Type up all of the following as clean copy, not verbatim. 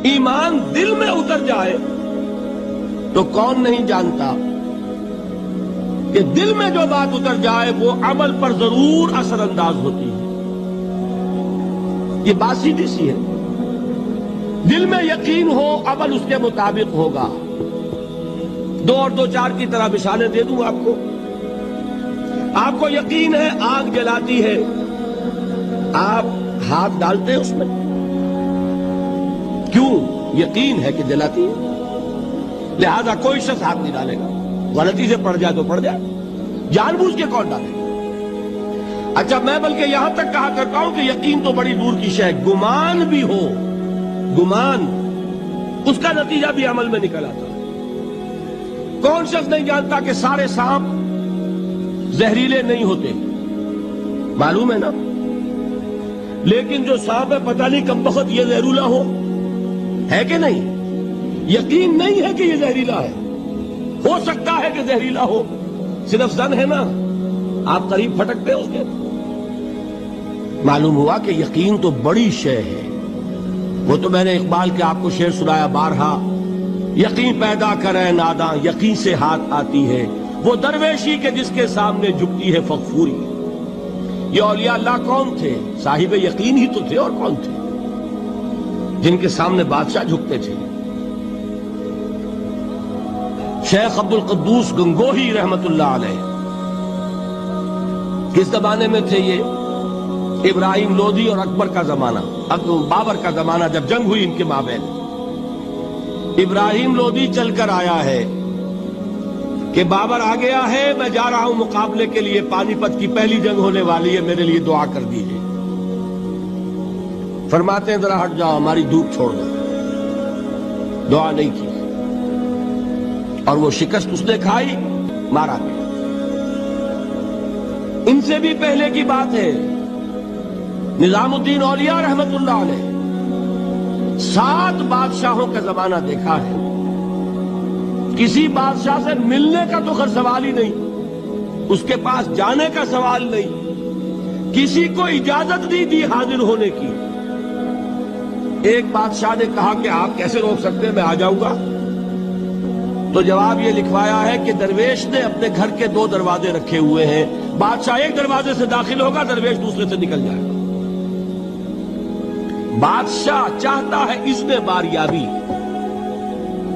ایمان دل میں اتر جائے تو کون نہیں جانتا کہ دل میں جو بات اتر جائے وہ عمل پر ضرور اثر انداز ہوتی ہے. یہ بات سیدھی سی ہے. دل میں یقین ہو عمل اس کے مطابق ہوگا. 2 اور 2 4 کی طرح مثالیں دے دوں آپ کو. آپ کو یقین ہے آگ جلاتی ہے, آپ ہاتھ ڈالتے ہیں اس میں, کیوں؟ یقین ہے کہ جلاتی ہے, لہذا کوئی شخص ہاتھ نہیں ڈالے گا. غلطی سے پڑ جائے تو پڑ جائے, جان بوجھ کے کون ڈالے گا؟ اچھا, میں بلکہ یہاں تک کہا کرتا ہوں کہ یقین تو بڑی دور کی شے ہے. گمان بھی ہو, گمان, اس کا نتیجہ بھی عمل میں نکل آتا ہے. کون شخص نہیں جانتا کہ سارے سانپ زہریلے نہیں ہوتے؟ معلوم ہے نا. لیکن جو سانپ ہے پتہ نہیں کب وقت یہ زہریلا ہو, ہے کہ نہیں؟ یقین نہیں ہے کہ یہ زہریلا ہے. ہو سکتا ہے کہ زہریلا ہو, صرف زن ہے نا, آپ قریب پھٹکتے ہیں اس کے. معلوم ہوا کہ یقین تو بڑی شے ہے. وہ تو میں نے اقبال کے آپ کو شعر سنایا بارہا, یقین پیدا کرے ناداں یقین سے ہاتھ آتی ہے, وہ درویشی کے جس کے سامنے جھکتی ہے فغفوری. یہ اولیاء اللہ کون تھے؟ صاحب یقین ہی تو تھے, اور کون تھے؟ جن کے سامنے بادشاہ جھکتے تھے. شیخ عبد القدوس گنگوہی رحمت اللہ علیہ کس زمانے میں تھے؟ یہ ابراہیم لودھی اور اکبر کا زمانہ, بابر کا زمانہ, جب جنگ ہوئی ان کے مابین. ابراہیم لودھی چل کر آیا ہے کہ بابر آ گیا ہے, میں جا رہا ہوں مقابلے کے لیے, پانی پت کی پہلی جنگ ہونے والی ہے, میرے لیے دعا کر دیجیے. فرماتے ہیں ذرا ہٹ جاؤ, ہماری دھوپ چھوڑ دو. دعا نہیں کی, اور وہ شکست اس نے کھائی, مارا گیا. ان سے بھی پہلے کی بات ہے, نظام الدین اولیاء رحمت اللہ علیہ 7 بادشاہوں کا زمانہ دیکھا ہے. کسی بادشاہ سے ملنے کا تو خیر سوال ہی نہیں, اس کے پاس جانے کا سوال نہیں, کسی کو اجازت نہیں دی حاضر ہونے کی. ایک بادشاہ نے کہا کہ آپ کیسے روک سکتے ہیں, میں آ جاؤں گا. تو جواب یہ لکھوایا ہے کہ درویش نے اپنے گھر کے 2 دروازے رکھے ہوئے ہیں, بادشاہ ایک دروازے سے داخل ہوگا, درویش دوسرے سے نکل جائے گا. بادشاہ چاہتا ہے اذن باریابی.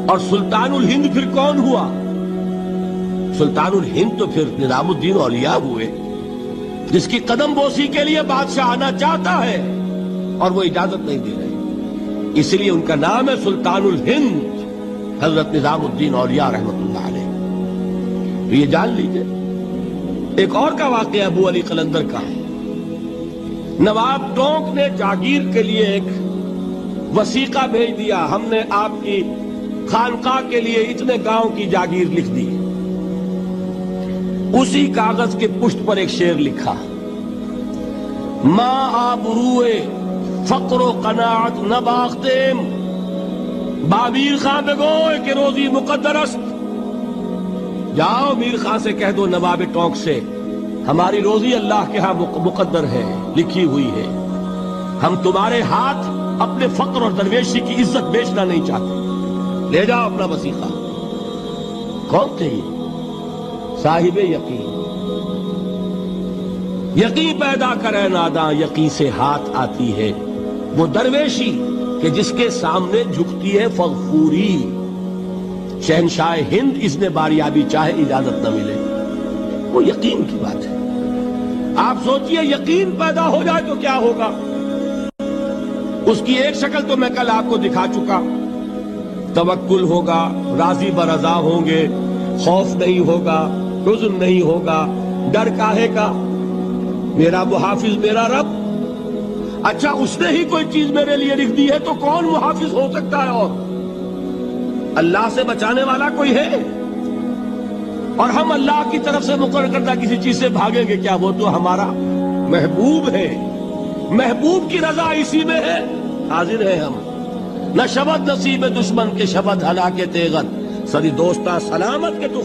اور سلطان الہند پھر کون ہوا؟ سلطان الہند تو پھر نظام الدین اولیاء ہوئے, جس کی قدم بوسی کے لیے بادشاہ آنا چاہتا ہے اور وہ اجازت نہیں دے رہے. اس لیے ان کا نام ہے سلطان الہند, حضرت نظام الدین اولیاء رحمت اللہ علیہ. تو یہ جان لیجئے. ایک اور کا واقعہ ابو علی قلندر کا ہے. نواب ٹونک نے جاگیر کے لیے ایک وثیقہ بھیج دیا, ہم نے آپ کی خانقاہ کے لیے اتنے گاؤں کی جاگیر لکھ دی. اسی کاغذ کے پشت پر ایک شعر لکھا, ماں آبروئے فقر و قناعت نہ باختیم, با میر خان بگوئے کہ روزی مقدر است. جاؤ میر خان سے کہہ دو, نواب ٹونک سے, ہماری روزی اللہ کے ہاں مقدر ہے, لکھی ہوئی ہے. ہم تمہارے ہاتھ اپنے فقر اور درویشی کی عزت بیچنا نہیں چاہتے, لے جاؤ اپنا وثیقہ. کون تھے یہ؟ صاحب یقین. یقین پیدا کرے ناداں یقین سے ہاتھ آتی ہے, وہ درویشی کہ جس کے سامنے جھکتی ہے فغفوری. شہنشاہ ہند اذن باریابی چاہے اجازت نہ ملے, وہ یقین کی بات ہے. آپ سوچئے یقین پیدا ہو جائے تو کیا ہوگا. اس کی ایک شکل تو میں کل آپ کو دکھا چکا. توکل ہوگا, راضی برضا ہوں گے, خوف نہیں ہوگا, حزن نہیں ہوگا. ڈر کاہے کا؟ میرا محافظ میرا رب. اچھا, اس نے ہی کوئی چیز میرے لیے لکھ دی ہے تو کون محافظ ہو سکتا ہے؟ اور اللہ سے بچانے والا کوئی ہے؟ اور ہم اللہ کی طرف سے مقرر کردہ کسی چیز سے بھاگیں گے کیا؟ وہ تو ہمارا محبوب ہے, محبوب کی رضا اسی میں ہے. حاضر ہیں ہم. نہ شبد نصیب دشمن کے شبد ہلا کے تیغت, سری دوستہ سلامت کے تو